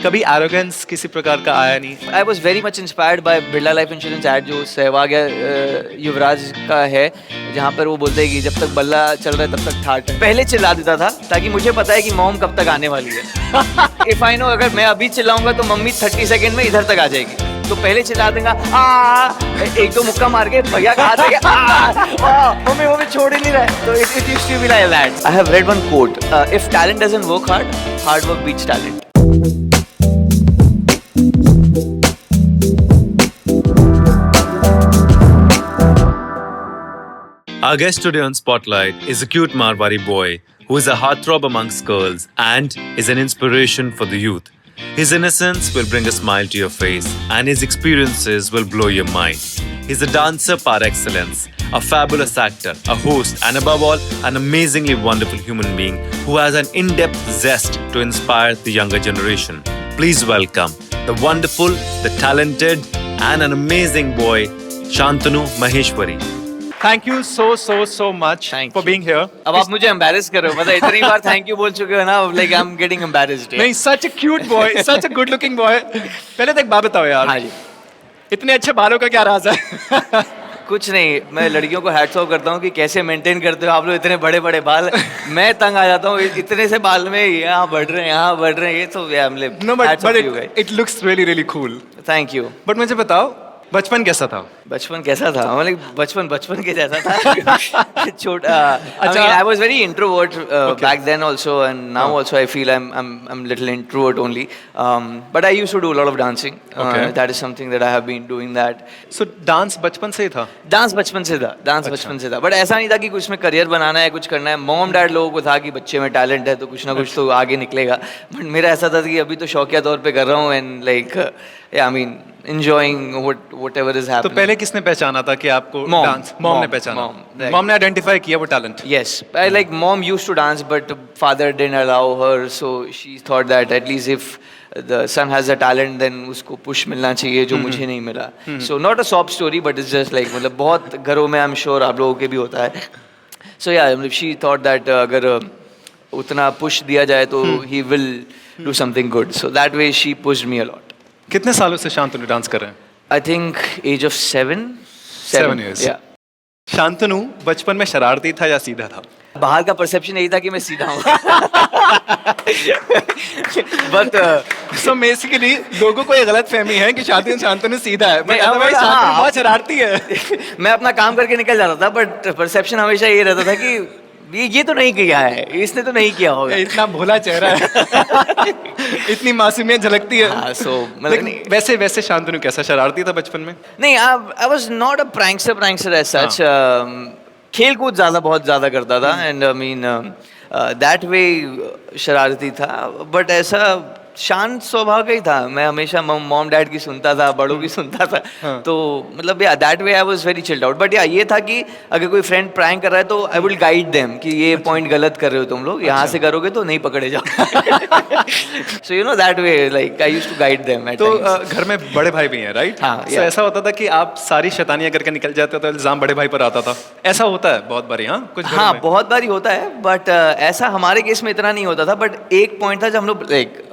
कभी एरोगेंस किसी प्रकार का आया नहीं? I was very much inspired by Birla life insurance ad जो सहवाग युवराज का है, जहाँ पर वो बोलते हैं कि जब तक बल्ला चल रहा है तब तक ठाट है। पहले चिल्ला देता था ताकि मुझे पता है कि मॉम कब तक आने वाली है। इफ आई नो अगर मैं अभी चिल्लाऊंगा तो मम्मी 30 सेकंड में इधर तक आ जाएगी, तो पहले चिल्ला देगा एक दो मुक्का मार के भैया का हाथ है मम्मी मम्मी छोड़ ही नहीं रहा है। तो it used to be like that. I have read one quote, if talent doesn't work hard, hard work beats talent. Our guest today on Spotlight is a cute Marwari boy who is a heartthrob amongst girls and is an inspiration for the youth. His innocence will bring a smile to your face and his experiences will blow your mind. He's a dancer par excellence, a fabulous actor, a host and above all, an amazingly wonderful human being who has an in-depth zest to inspire the younger generation. Please welcome the wonderful, the talented and an amazing boy, Shantanu Maheshwari. Thank you so much for being here. अब आप मुझे embarrass कर रहे हो, मतलब इतनी बार thank you बोल चुके हो ना, like I am getting embarrassed. नहीं, such a cute boy, such a good looking boy. पहले तो एक बात बताओ यार, हाँ जी, इतने अच्छे बालों का क्या राज है? कुछ नहीं, मैं लड़कियों को हैट्स ऑफ करता हूँ कि कैसे मेंटेन करते हो आप लोग इतने बड़े बड़े बाल। मैं तंग आ जाता हूँ इतने से बाल में, यहाँ बढ़ रहे हैं यहाँ बढ़ रहे हैं, ये तो no but it looks really cool. Thank you. But मुझे बताओ, बचपन कैसा था? बचपन कैसा था? मतलब बचपन के जैसा था। छोटा, I was very introvert back then also, and now also I feel I'm little introvert only. But I used to do a lot of dancing. That is something that I have been doing that. So dance बचपन से ही था? Dance बचपन से था, but ऐसा नहीं था कि कुछ में करियर बनाना है, कुछ करना है। मॉम डैड लोगों को था कि बच्चे में टैलेंट है तो कुछ ना कुछ तो आगे निकलेगा। बट मेरा ऐसा था कि अभी तो शौकिया तौर पे कर रहा हूँ, and like I mean enjoying whatever is happening. तो पहले किसने पहचाना था कि आपको डांस? मॉम ने पहचाना? मॉम ने आइडेंटिफाई किया वो talent? Yes, I like mom used to dance, but father didn't allow her, so she thought that at least if the son has a talent, then उसको push मिलना चाहिए जो मुझे नहीं मिला. So not a sob story, but it's just like मतलब बहुत घरों में I'm sure आप लोगों के भी होता है. So yeah, she thought that अगर उतना push दिया जाए तो he will do something good. So that way she pushed me a lot. कितने सालों से शांतनु डांस कर रहे हैं? I think age of 7 years. Yeah. Shantanu बचपन में शरारती था या सीधा था? बाहर का परसेप्शन यही था कि मैं सीधा हूँ। बट सो बेसिकली लोगों को ये गलत फहमी है कि शांतनु सीधा है, बट शांतनु बहुत शरारती है। मैं अपना काम करके निकल जाता था, बट परसेप्शन हमेशा ये रहता था कि ये तो नहीं किया है, इसने तो नहीं किया होगा। इतना भोला चेहरा है। इतनी मासूमियत झलकती है। हाँ, so, वैसे शांतनु कैसा शरारती था बचपन में? नहीं, I was not a prankster as such. खेल कूद बहुत ज्यादा करता था, and I mean that way शरारती था, बट ऐसा शांत स्वभाव का ही था। मैं हमेशा मॉम डैड की सुनता था, बड़ों की सुनता था। तो मतलब या that way I was very chilled out. But या ये था कि अगर कोई फ्रेंड प्रैंक कर रहा है तो आई विल गाइड देम कि ये पॉइंट गलत कर रहे हो तुम लोग, यहाँ से करोगे तो नहीं पकड़े जाओ। So you know that way like I used to guide them. तो घर में बड़े भाई भी हैं, राइट? हाँ, so ऐसा होता था कि आप सारी शैतानियां करके निकल जाते तो इल्जाम बड़े भाई पर आता था? ऐसा होता है बहुत बारी? हाँ, कुछ हाँ, बहुत बारी होता है, बट ऐसा हमारे केस में इतना नहीं होता था। बट एक पॉइंट था जब हम लोग like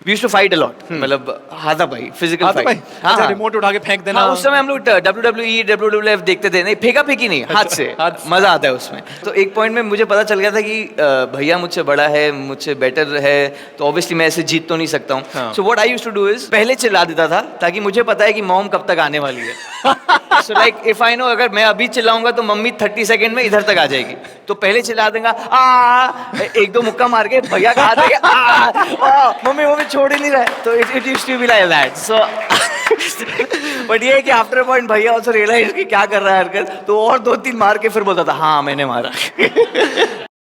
we used to fight a lot. मतलब हाथापाई, फिजिकल फाइट। हाँ, रिमोट उठा के फेंक देना। हाँ, उस समय हम लोग WWE, WWF देखते थे। नहीं, फेंका फेंकी नहीं, हाथ से मजा आता है उसमें। तो एक पॉइंट में मुझे पता चल गया था कि भैया मुझसे बड़ा है, मुझसे बेटर है, तो ऑब्वियसली मैं ऐसे जीत तो नहीं सकता हूँ। So what I used to do is पहले चिल्ला देता था ताकि मुझे पता है कि मॉम कब तक आने वाली है। So like if I know अगर मैं अभी चिल्लाऊंगा तो मम्मी 30 सेकंड में इधर तक आ जाएगी, तो पहले चिल्ला देगा एक दो मुक्का मार के भैया का हाथ है मम्मी मम्मी छोड़ ही नहीं रहा है। तो it used to be like that. So but ये है कि आफ्टर पॉइंट भैया ऑल्सो रियलाइज कि क्या कर रहा है हरकत, तो और 2-3 मार के फिर बोलता था हाँ मैंने मारा।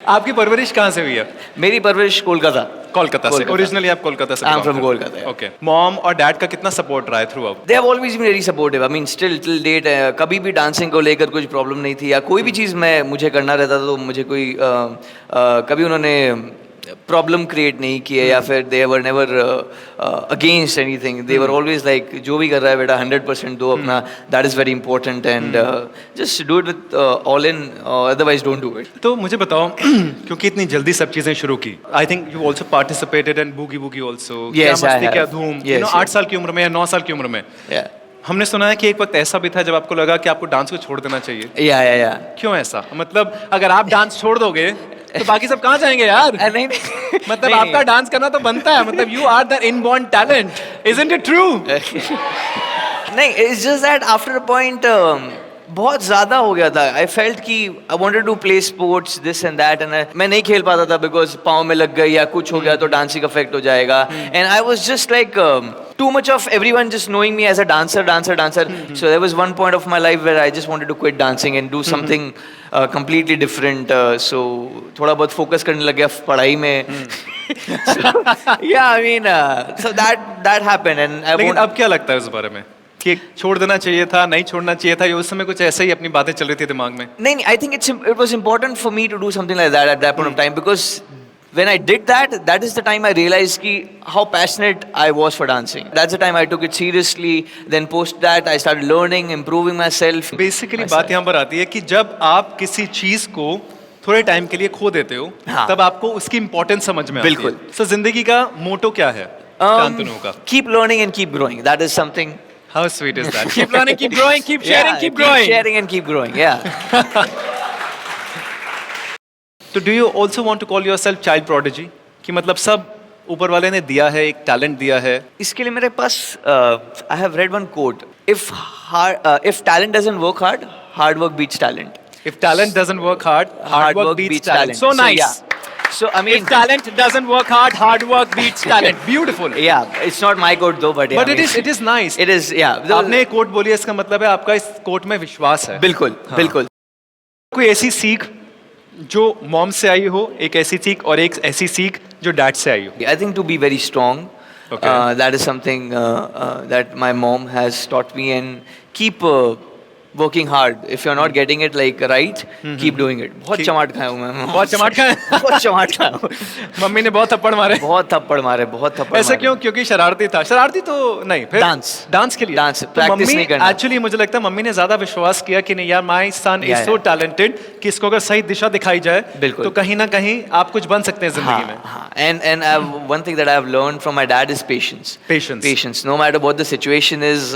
आपकी परवरिश कहाँ से हुई है? मेरी परवरिश कोलकाता से। ओरिजिनली आप कोलकाता से? I am from Kolkata. Okay. Mom और डैड का कितना सपोर्ट रहा है throughout? They have always been very supportive. I mean still till date कभी भी डांसिंग को लेकर कुछ प्रॉब्लम नहीं थी, या कोई भी चीज़ मुझे करना रहता था तो मुझे कोई कभी उन्होंने प्रॉब्लम क्रिएट नहीं किए या फिर they were never against anything, they were always like जो भी कर रहा है बेटा 100% दो अपना, that is very important and just do it with all in, otherwise don't do it. तो मुझे बताओ क्योंकि इतनी जल्दी सब चीजें शुरू की, I think you also participated in boogie woogie also. क्या Yes, I मस्ती क्या have. धूम, Yes, 8 साल की उम्र में या 9 साल की उम्र में. Yeah. हमने सुना है कि एक वक्त ऐसा भी था जब आपको लगा कि आपको डांस को छोड़ देना चाहिए. Yeah. क्यों ऐसा? मतलब अगर आप डांस छोड़ दोगे तो बाकी सब कहाँ जाएंगे यार? नहीं मतलब नहीं, आपका डांस करना तो बनता है, मतलब you are the inborn talent, isn't it true? नहीं, it's just that after a point बहुत ज़्यादा हो गया था. आई फेल्ट कि I wanted to play sports this and that, and मैं नहीं खेल पाता था बिकॉज पाँव में लग गई या कुछ हो गया तो डांसिंग अफेक्ट हो जाएगा. And I was just like too much of everyone just knowing me as a dancer. So there was one point of my life where I just wanted to quit dancing and do something completely different. So थोड़ा बहुत focus करने लग गया पढ़ाई में. Yeah, I mean, so that happened, and I लेकिन अब क्या लगता है उस बारे में कि छोड़ देना चाहिए था, नहीं छोड़ना चाहिए था, या उस समय कुछ ऐसे ही अपनी बातें चल रही थी दिमाग में? नहीं, I think it was important for me to do something like that at that point of time, because when I did that, that is the time I realized ki how passionate I was for dancing. That's the time I took it seriously. Then post that, I started learning, improving myself. Basically बात यहाँ पर आती है कि जब आप किसी चीज को थोड़े टाइम के लिए खो देते हो, हाँ. तब आपको उसकी इंपॉर्टेंस समझ में आती है. बिल्कुल. So जिंदगी का मोटो क्या है शांतनु का? Keep learning and keep growing. That is something. How sweet is that? Keep learning, keep growing, keep sharing, keep growing. Keep sharing and keep growing. Yeah. तो do you also want to call yourself child prodigy, कि मतलब सब ऊपर वाले ने दिया है, एक टैलेंट दिया है? इसके लिए मेरे पास I have read one quote, if talent doesn't work hard, hard work beats talent. If talent doesn't work hard, hard work beats talent. So nice. So I mean, if talent doesn't work hard, hard work beats talent. Beautiful. Yeah, it's not my quote though, but yeah. But it is nice. It is, yeah. आपने एक coat बोली है, इसका मतलब है आपका इस coat में विश्वास है. बिल्कुल, बिल्कुल. कोई ऐसी सीख जो मॉम से आई हो, एक ऐसी सीख, और एक ऐसी सीख जो डैड से आई हो? I think to be very strong. Okay. That is something that my mom has taught me, and keep working hard. If you're not getting it like right, keep doing it. बहुत चमाट खाया हूँ मैं. बहुत चमाट खाया? बहुत चमाट खाया हूँ. मम्मी ने बहुत थप्पड़ मारे? बहुत थप्पड़ मारे. ऐसा क्यों? क्योंकि शरारती था? शरारती तो नहीं, फिर डांस के लिए डांस प्रैक्टिस नहीं करना. एक्चुअली मुझे लगता है मम्मी ने ज्यादा विश्वास किया कि नहीं यार, my son is so talented कि इसको अगर सही दिशा दिखाई जाए तो कहीं ना कहीं आप कुछ बन सकते हैं जिंदगी में. And one thing that I have learned from my dad is patience. Patience. No matter what the situation is,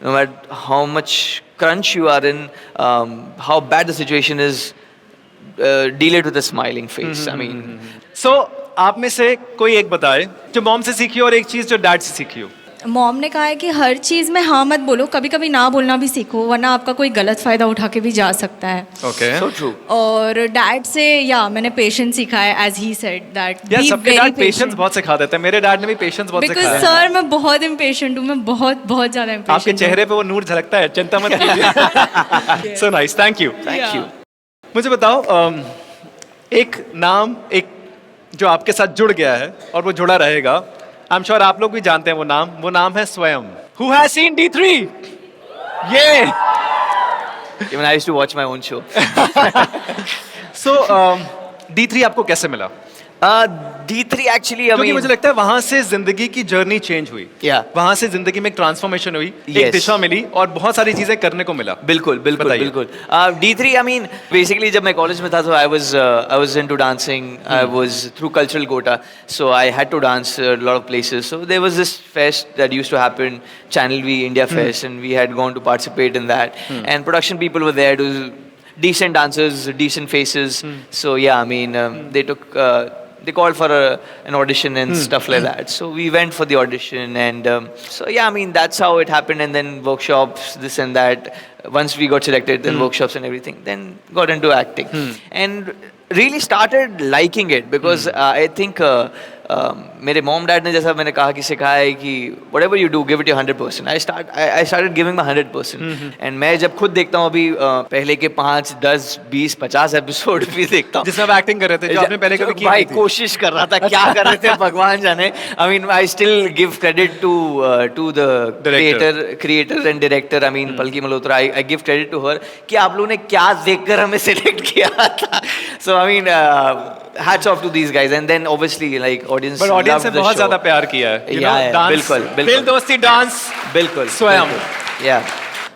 no matter how much crunch you are in, how bad the situation is, deal it with a smiling face. I mean, so आप में से कोई एक बताए जो mom से सीखी और एक चीज जो डैड से सीखी हो. मॉम ने कहा है कि हर चीज़ में हाँ मत बोलो, कभी कभी ना बोलना भी सीखो, वरना आपका कोई गलत फ़ायदा उठा के भी जा सकता है. Okay. so true. और डैड से मैंने पेशेंस सीखा है, एज ही सेड दैट यार सबके डैड पेशेंस बहुत सिखा देते हैं. मेरे डैड ने भी पेशेंस बहुत सिखाया बिकॉज है. सर मैं बहुत इम्पेशेंट हूँ, मैं बहुत बहुत ज़्यादा आपके इम्पेशेंट. चेहरे पे वो नूर झलकता है, चिंता मत कीजिए. So nice, thank you. Thank you. मुझे बताओ, एक नाम एक जो आपके साथ जुड़ गया है और वो जुड़ा रहेगा, आई एम श्योर आप लोग भी जानते हैं वो नाम है स्वयं. Who has seen D3? ये Even I used to watch my own show. So D3 आपको कैसे मिला? D3 actually, I क्योंकि mean, मुझे लगता है वहां से जिंदगी की जर्नी चेंज हुई. Yeah. वहां से जिंदगी में एक ट्रांसफॉर्मेशन हुई, एक Yes. दिशा मिली और बहुत सारी चीजें करने को मिला. बिल्कुल. D3, I mean, basically जब मैं कॉलेज में था तो I was into dancing. I was through cultural quota, so I had to dance a lot of places. So there was this fest that used to happen, Channel V India Fest, and we had gone to participate in that. And production people were there to decent dancers, decent faces. So yeah, I mean, they took. They called for an audition and stuff like that. So we went for the audition, and so yeah, I mean that's how it happened. And then workshops, this and that. Once we got selected, then workshops and everything. Then got into acting, and really started liking it because I think मेरे mom dad ने जैसा मैंने कहा कि सिखाया है कि whatever you do, give it your 100%. I started giving my 100%. And मैं जब खुद देखता हूँ अभी पहले के 5, 10, 20, 50 एपिसोड भी देखता हूँ जिसमें आप एक्टिंग कर रहे थे, जो आपने पहले कभी की भाई नहीं थी. कोशिश कर रहा था, क्या कर रहे थे भगवान जाने. I mean, I still give credit to the Director. creator and director. I mean, Palki Malhotra, I give credit to her कि आप लोगों ने क्या देखकर हमें select किया था. So I mean, hats off to these guys, and then obviously like audience. But audience ने loved the बहुत show. ज़्यादा प्यार किया है. You know, Yeah, dance, बिल्कुल, बिल्कुल. दिल दोस्ती डांस. बिल्कुल. स्वयं. बिल्कुल. Yeah.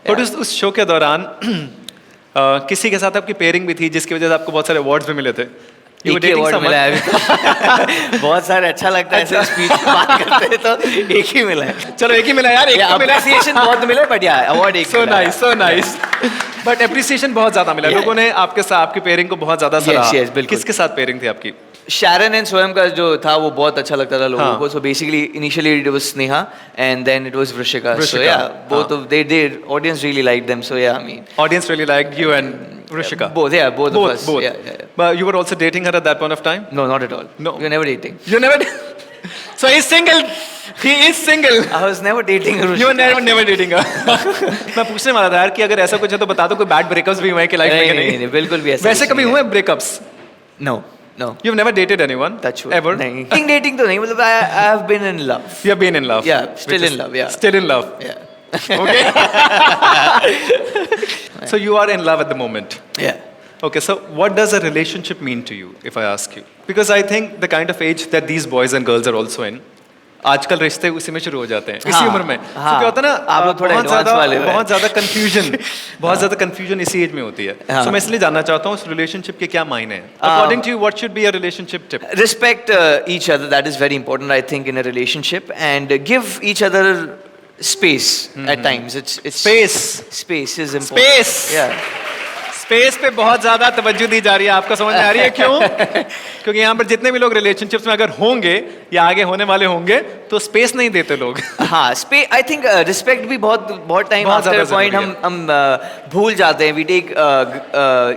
बट उस शो के दौरान किसी के साथ आपकी पेयरिंग भी थी जिसकी वजह से आपको बहुत सारे अवार्ड्स भी मिले थे. You were एक ही dating अवार्ड someone? मिला है अभी. बहुत सारे अच्छा लगता है ऐसे स्पीच बात करते हैं तो एक ही मिला है. चलो एक ही मिला यार, एक तो मिला. अप्रिसिएशन बहुत मिले बट या अवार्ड एक So मिला है. nice, so nice. But appreciation बहुत ज्यादा मिला. Yeah. लोगों ने आपके साथ आपकी पेयरिंग को बहुत ज्यादा सराहा. yes, बिल्कुल. किसके साथ पेयरिंग थी आपकी? Sharon and स्वयं का जो था वो बहुत अच्छा लगता था लोगों हाँ. को. So basically initially it was Sneha and then it was Vrishika. So Vrishika, yeah, both हाँ. of they did. Audience really liked them. So yeah, I mean. Audience really liked you and Vrishika. Both, yeah, both of us. Both. Yeah. But you were also dating her at that point of time? No, not at all. No. We were never dating. You never. So he's single. He is single. I was never dating Vrishika. You were never dating her. मैं पूछने वाला था यार कि अगर ऐसा कुछ है तो बता दो, कोई बैड ब्रेकअप्स भी हुए हैं कि लाइफ में कि नहीं? बिल्कुल भी ऐसा वैसे कुछ कभी नहीं हुए breakups? No, no. You've never dated anyone? Touch wood. Ever? नहीं. Dating तो नहीं, मतलब I have been in love. You have been in love? Yeah, still Which in is- love, yeah. Still in love. Yeah. Okay. So you are in love at the moment. Yeah. Okay, so what does a relationship mean to you, if I ask you? Because I think the kind of age that these boys and girls are also in, आजकल रिश्ते उसी में शुरू हो जाते हैं, इसी हाँ, उम्र में. हाँ. क्योंकि होता है ना, आप लोग थोड़े advance वाले हो. बहुत ज़्यादा confusion, बहुत ज़्यादा confusion इसी एज में होती है. हाँ. So मैं इसलिए जानना चाहता हूँ उस relationship के क्या मायने हैं? According to you, what should be a relationship tip? Respect each other. That is very important, I think, in a relationship, and give each other space at times. It's Space. Space is important. Space. Yeah. Space पे बहुत ज्यादा तवज्जो दी जा रही है. आपको समझ में आ रही है क्यों? क्योंकि यहाँ पर जितने भी लोग रिलेशनशिप्स में अगर होंगे या आगे होने वाले होंगे तो स्पेस नहीं देते लोग. हाँ, स्पेस. आई थिंक रिस्पेक्ट भी बहुत टाइम बहुत आफ्टर ज़्यादा पॉइंट ज़रूरी हम भूल जाते हैं. We take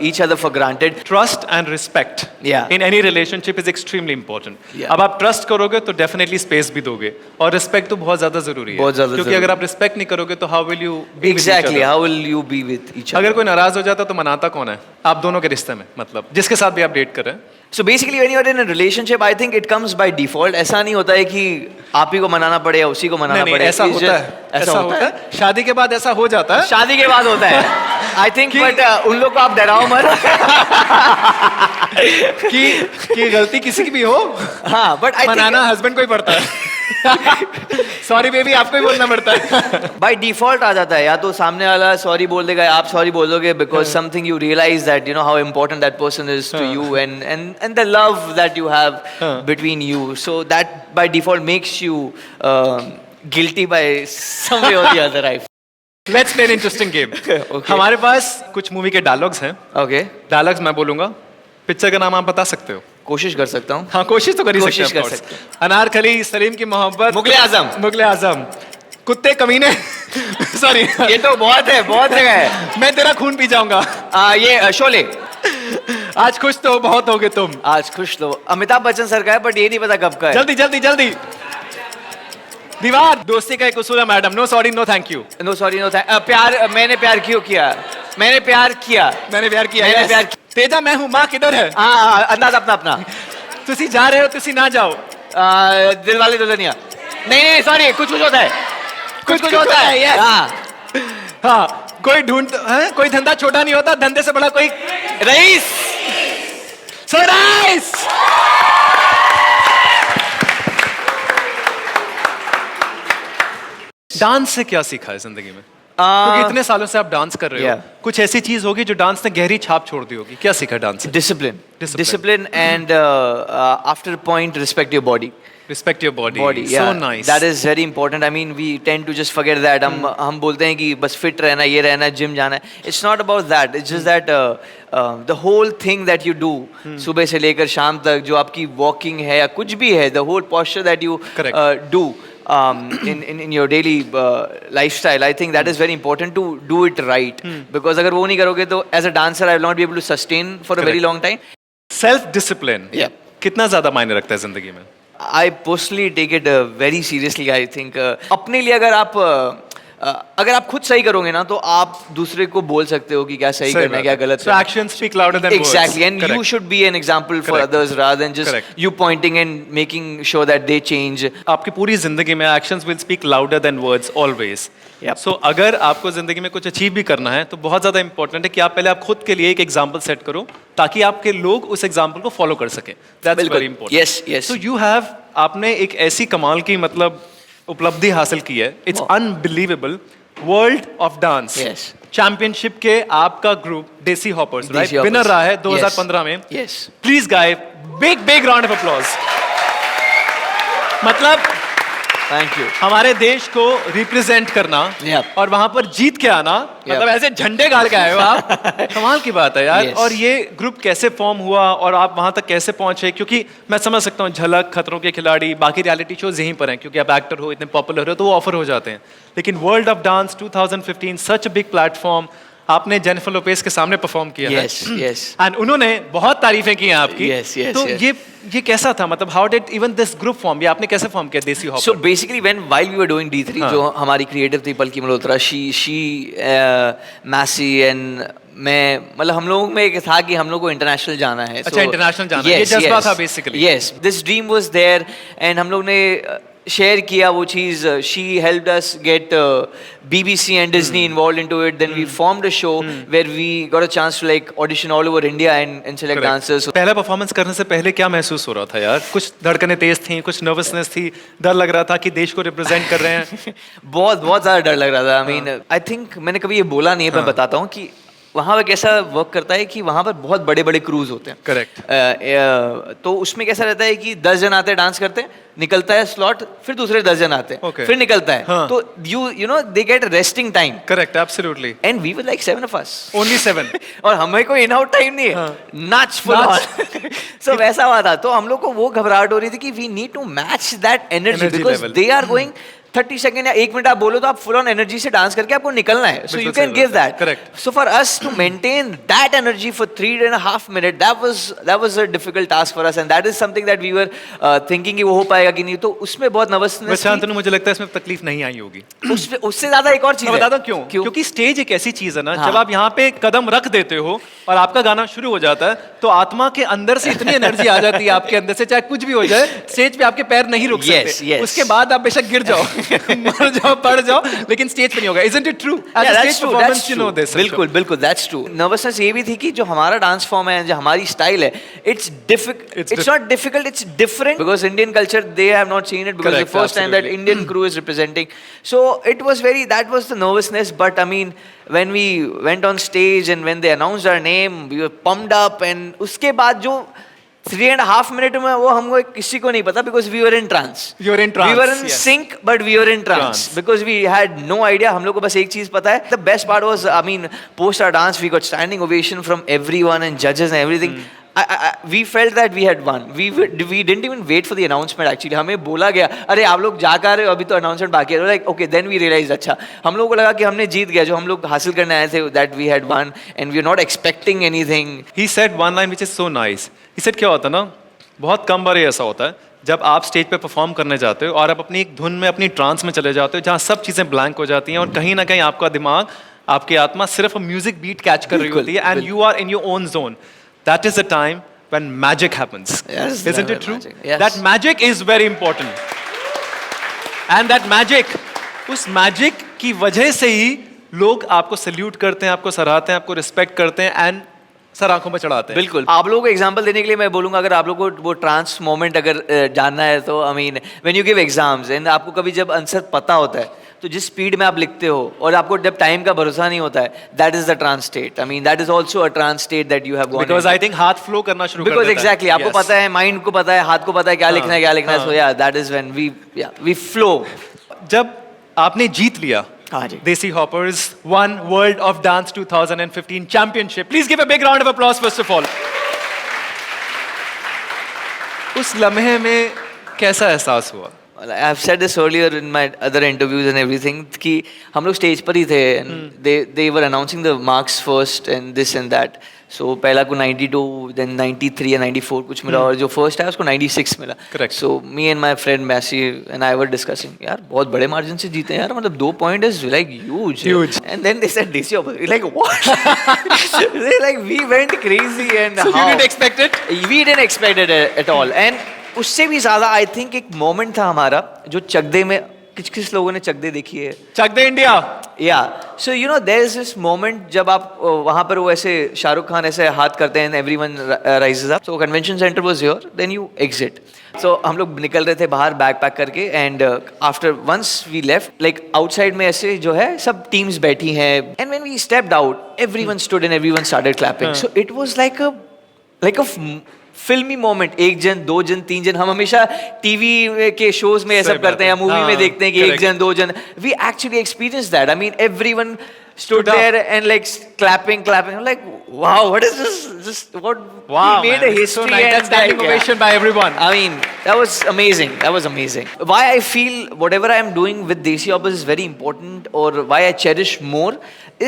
each other for granted. Trust and respect Yeah. In any relationship is extremely important. Yeah. अब आप ट्रस्ट करोगे तो डेफिनेटली स्पेस भी दोगे, और रिस्पेक्ट तो बहुत ज्यादा जरूरी है. बहुत ज़्यादा क्योंकि ज़रूरी. अगर आप रिस्पेक्ट नहीं करोगे तो how will you exactly. How will you be with each अगर अदर? कोई नाराज हो जाता तो मनाता कौन है आप दोनों के रिश्ते में, मतलब जिसके साथ भी आप डेट कर रहे हैं? So basically, when you are in a relationship, I think it comes by default. ऐसा नहीं होता है कि आप ही को मनाना पड़े या उसी को मनाना नहीं, पड़े. ऐसा It's होता just- है. ऐसा होता है. शादी के बाद ऐसा हो जाता है. शादी के बाद होता है. आई थिंक बट उन लोग को आप डराओ मत. कि गलती किसी की भी हो, हाँ, बट आई मनाना थिंक हस्बैंड को ही पड़ता है. सॉरी बेबी आपको ही बोलना पड़ता है. बाय डिफॉल्ट आ जाता है. या तो सामने वाला सॉरी बोल देगा, आप सॉरी बोलोगे because something you realise that you know how important that person is to you and the love that you have between you. So that by default makes you guilty by some way or the other. I let's play an interesting game. Okay. हमारे पास कुछ movie के dialogues हैं. Okay. Dialogues मैं बोलूंगा, picture का नाम आप बता सकते हो. कोशिश कर सकता हूँ. हाँ, कोशिश तो कर ही सकते कोशिश हैं, कर of course. सकते अनारकली, सलीम की मोहब्बत, मुगले आजम. मुगले आजम, कुत्ते कमीने. सॉरी, ये तो बहुत जगह है. मैं तेरा खून पी जाऊंगा. ये शोले. आज खुश तो बहुत होगे तुम. आज खुश तो अमिताभ बच्चन सर का है बट ये नहीं पता कब का है. जल्दी जल्दी जल्दी. दीवार, दोस्ती का एक उसूल है madam, no sorry no thank you. No sorry no प्यार. मैंने प्यार क्यों किया. मैंने प्यार किया. मैंने प्यार किया. मैंने yes. प्यार किया. तेजा मैं हूँ, माँ किधर है? हाँ, अंदाज अपना अपना. तुसी जा रहे हो, तुसी ना जाओ. दिल वाले दुल्हनिया. नहीं सॉरी, कुछ होता है. कुछ होता है. yes. हाँ. हाँ, कोई कोई धंधा छोटा नहीं होता, धंधे से बड़ा कोई रईस. So nice! डांस से क्या सीखा है जिंदगी में? क्योंकि इतने सालों से आप डांस कर रहे हो, Yeah. कुछ ऐसी चीज होगी जो डांस ने गहरी छाप छोड़ दी होगी. क्या सीखा डांस से? Discipline and after a point respect your body. Respect your body. Yeah. So nice. That is very important. I mean, we tend to just forget that. हम बोलते हैं कि बस fit रहना, ये रहना, जिम जाना है. It's not about that. It's just that the whole thing that you do, सुबह से लेकर शाम तक जो आपकी walking है या कुछ भी है, the whole posture that you do in your daily lifestyle, I think that is very important to do it right. Because अगर वो नहीं करोगे तो as a dancer, I will not be able to sustain for a very long time. Self discipline. Yeah. कितना ज्यादा मायने रखता है जिंदगी में? I personally take it very seriously. I think अपने लिए अगर आप अगर आप खुद सही करोगे ना तो आप दूसरे को बोल सकते हो कि क्या सही करना है क्या गलत So actions speak louder than words. Exactly, and you Correct. should be an example for Correct. others rather than just Correct. you pointing and making sure that they change. आपकी पूरी जिंदगी में actions will speak louder than words always. Yep. So अगर आपको जिंदगी में कुछ achieve भी करना है तो बहुत ज्यादा इंपॉर्टेंट है कि आप पहले आप खुद के लिए एक एग्जाम्पल सेट करो ताकि आपके लोग उस एग्जाम्पल को फॉलो कर सकें. That's बिल्कुल. very important. Yes, yes. So you have आपने एक ऐसी कमाल की मतलब उपलब्धि हासिल की है. It's Wow. unbelievable. World of dance Yes. Championship के आपका ग्रुप देसी hoppers right Desi Hoppers. Winner रहा है Yes. 2015 में. Yes. Please guys big round of applause. मतलब Thank you. हमारे देश को रिप्रेजेंट करना Yep. और वहां पर जीत के आना मतलब ऐसे झंडे गाड़ के आए हो आप. कमाल की बात है यार. Yes. और ये ग्रुप कैसे फॉर्म हुआ और आप वहां तक कैसे पहुंचे क्योंकि मैं समझ सकता हूँ झलक खतरों के खिलाड़ी बाकी रियलिटी शोज यहीं पर हैं क्योंकि आप एक्टर हो इतने पॉपुलर हो तो वो ऑफर हो जाते हैं. लेकिन world of dance 2015 such a big platform आपने जेनिफर लोपेज के सामने परफॉर्म किया है. Yes, yes. एंड उन्होंने बहुत तारीफें की हैं आपकी. Yes, yes, तो yes. ये कैसा था मतलब how did even this group form ये आपने कैसे फॉर्म किया देसी hopper. So basically, while we were doing D3, हाँ. जो हमारी क्रिएटिव थी पलकी मल्होत्रा, she, मैसी and मैं मतलब हम लोगों में एक था कि हम लोग को इंटरनेशनल जाना है. अच्छा, international जाना है. ये जज्बा था basically. Yes, this dream was there and हम लोग ने शेयर किया वो चीज़. She helped us get BBC and Disney involved into it. Then we formed a show where we got a chance to like audition all over India and select Correct. dancers. पहला performance करने से पहले क्या महसूस हो रहा था यार. कुछ धड़कनें तेज थी कुछ नर्वसनेस थी डर लग रहा था कि देश को रिप्रेजेंट कर रहे हैं. बहुत ज़्यादा डर लग रहा था. आई मीन आई थिंक मैंने कभी ये बोला नहीं है. मैं बताता हूँ कि वहाँ पर कैसा वर्क करता है कि वहाँ पर बहुत बड़े बड़े क्रूज होते हैं. करेक्ट. तो उसमें कैसा रहता है कि 10 जन आते हैं डांस करते हैं निकलता है स्लॉट फिर दूसरे 10 जन आते हैं Okay. फिर निकलता है. हाँ. तो you know they get resting time correct absolutely. and we were like 7 of us. Only 7. और हमें कोई इन आउट टाइम नहीं है. हाँ. नाच फुल ऑन. सो वैसा हुआ था. तो हम लोग को वो घबराहट हो रही थी कि we need to match that energy Energy because level. They are going 30 second या 1 मिनट आप बोलो तो आप फुल ऑन एनर्जी से डांस करके आपको निकलना है. सो यू बिल्कुल कैन सही गिव बात है. That. Correct. So for us to maintain that energy for 3.5 minutes, that was a difficult task for us, and that is something that we were thinking कि वो हो पाएगा कि नहीं. तो उसमें बहुत नर्वसनेस शांतनु मुझे लगता है इसमें तकलीफ नहीं आई होगी. उससे ज्यादा एक और चीज मैं है. बताता हूँ क्यों. क्योंकि स्टेज एक ऐसी चीज है ना हाँ. जब आप यहाँ पे कदम रख देते हो और आपका गाना शुरू हो जाता है तो आत्मा के अंदर से इतनी एनर्जी आ जाती है आपके अंदर से चाहे कुछ भी हो जाए स्टेज पे आपके पैर नहीं रुक Yes, सकते. yes. उसके बाद आप बेशक गिर जाओ मर जाओ पड़ जाओ लेकिन स्टेज पे नहीं होगा. Isn't it true? As a stage performance, you know this. बिल्कुल बिल्कुल दैट्स ट्रू. नर्वसनेस ये भी थी कि जो हमारा डांस फॉर्म है जो हमारी स्टाइल है It's it's not difficult, it's different because Indian culture they have not seen it because Correct, the first time that absolutely. Indian crew is representing. So that was the nervousness. But I mean when we went on stage and when they announced our name we were pumped up. And उसके बाद जो 3.5 minutes में वो हमको किसी को नहीं पता because we were in trance. You were in trance, We were in yes. sync but we were in trance because we had no idea. हम लोग को बस एक चीज पता है. The best part was I mean post our dance we got standing ovation from everyone and judges and everything. We felt that we had won. We didn't even wait for the announcement actually. हमें बोला गया अरे आप लोग जा कर रहे हो अभी तो announcement बाकी है. Like okay then we realized अच्छा हम लोगों को लगा कि हमने जीत गया जो हम लोग हासिल करने आए थे. That we had won and we were not expecting anything. He said one line which is so nice. He said क्या होता है ना बहुत कम बार ऐसा होता है जब आप स्टेज पे परफॉर्म करने जाते हो और आप अपनी एक धुन में अपनी ट्रांस में चले जाते हो जहाँ सब चीज़ें ब्लैंक हो जाती हैं और कहीं ना कहीं आपका दिमाग आपकी आत्मा सिर्फ म्यूजिक बीट कैच कर रही बिल्कुल, होती है and you are in your own zone. That is the time when magic happens. Yes, Isn't that it true? magic, yes. That magic is very important. And that magic, उस magic की वजह से ही लोग आपको सल्यूट करते हैं, आपको सराहते हैं, आपको रिस्पेक्ट करते हैं एंड सर आंखों में चढ़ाते हैं. बिल्कुल. आप लोगों को एग्जांपल देने के लिए मैं बोलूंगा अगर आप लोगों को वो ट्रांस मोमेंट अगर जानना है तो I mean when you give exams and आपको कभी जब आंसर पता होता है तो जिस स्पीड में आप लिखते हो और आपको जब टाइम का भरोसा नहीं होता है that is the trance state. I mean that is also a trance state that you have gone. Because I think हाथ फ्लो करना शुरू कर देता बिकॉज़ है. एग्जैक्टली आपको Yes. पता है माइंड को पता है हाथ को पता है क्या लिखना है क्या लिखना है. So yeah that is when we flow. जब आपने जीत लिया हाँ जी. Desi hoppers one world of dance 2015 championship. Please give a big round of applause first of all. उस लम्हे में कैसा एहसास हुआ I've said this earlier in my other interviews and everything कि हम लोग स्टेज पर ही थे and they were announcing the marks first and this and that. So पहला को 92, then 93 या 94 कुछ मिला और जो first है उसको 96 मिला. Correct. So me and my friend Messi and I were discussing यार बहुत बड़े मार्जिन से जीते हैं यार मतलब 2 point is like huge. Huge. And then they said DC opposite. Like what? They like we went crazy and So you how? didn't expect it? We didn't expect it at all. And उससे भी ज्यादा I think एक moment था हमारा जो चकदे में किस किस लोगों ने चकदे देखी है चक De India. Yeah so you know there is this moment जब आप वहां पर वो ऐसे शाहरुख खान ऐसे हाथ करते हैं everyone rises up so convention centre was here then you exit so हम लोग निकल रहे थे बाहर बैग पैक करके and after once we left like outside में ऐसे जो है सब टीम्स बैठी हैं and when we stepped out everyone stood and everyone started clapping so it was like a फिल्मी मोमेंट 1 जन 2 जन 3 जन हम हमेशा टीवी के शोज में ये सब करते हैं या मूवी में देखते हैं कि 1 जन 2 जन we actually experience that I mean everyone stood there and like clapping I'm like wow what is this what Wow, we made man. a It's so history nice. and That's standing like, ovation by everyone. I mean that was amazing why I feel whatever I am doing with Desi Oppos is very important or why I cherish more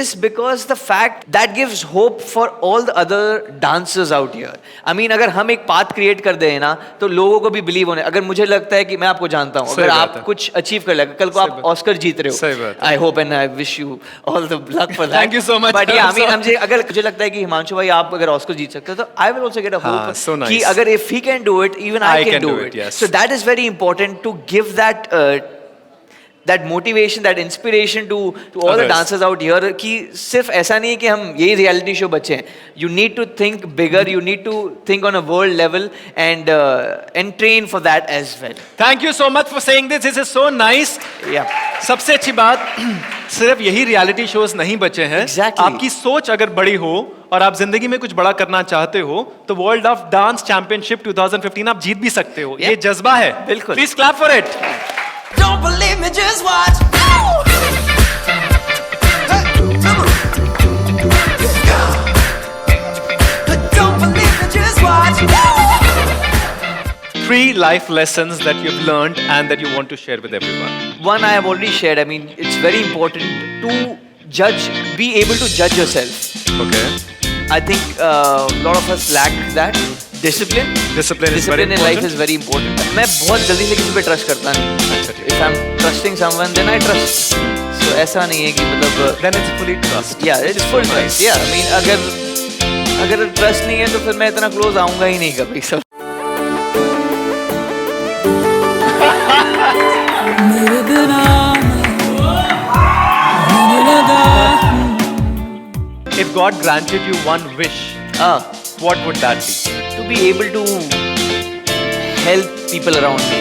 is because the fact that gives hope for all the other dancers out here I mean अगर हम एक path create कर दें ना तो लोगों को भी believe होने अगर मुझे लगता है कि मैं आपको जानता हूँ अगर आप कुछ अचीव कर लेगा कल को आप ऑस्कर जीत रहे हो I hope and I wish you all the luck for that Thank you so much. but yeah I mean अगर मुझे लगता है कि हिमांशु भाई आप अगर ऑस्कर जीत सकते हो तो I will also get a hope so nice. कि अगर if he can do it even I can do it yes. so that is very important to give that motivation that inspiration to all the Others. dancers out here कि सिर्फ ऐसा नहीं है कि हम यही reality show बच्चे हैं you need to think bigger you need to think on a world level and train for that as well Thank you so much for saying this. This is so nice. yeah सबसे अच्छी बात सिर्फ यही reality shows नहीं बचे हैं. Exactly. आपकी सोच अगर बड़ी हो और आप जिंदगी में कुछ बड़ा करना चाहते हो तो वर्ल्ड ऑफ डांस चैंपियनशिप 2015 आप जीत भी सकते हो. ये जज्बा है. बिल्कुल. Please clap for it. Don't believe me, just watch. Don't believe me, just watch. 3 life lessons that you've learned and that you want to share with everyone. one I have already shared I mean it's very important to be able to judge yourself Okay. I think a lot of us lack that discipline Discipline is very in life important. is very important मैं बहुत जल्दी से किसी पे trust करता नहीं अच्छा, ठीक. if I'm trusting someone then I trust so ऐसा नहीं है कि मतलब Then it's fully trust. yeah it's full trust yeah I mean अगर ट्रस्ट नहीं है तो फिर मैं इतना क्लोज आऊंगा ही नहीं कभी सब If God granted you one wish, what would that be? to be able to help people around me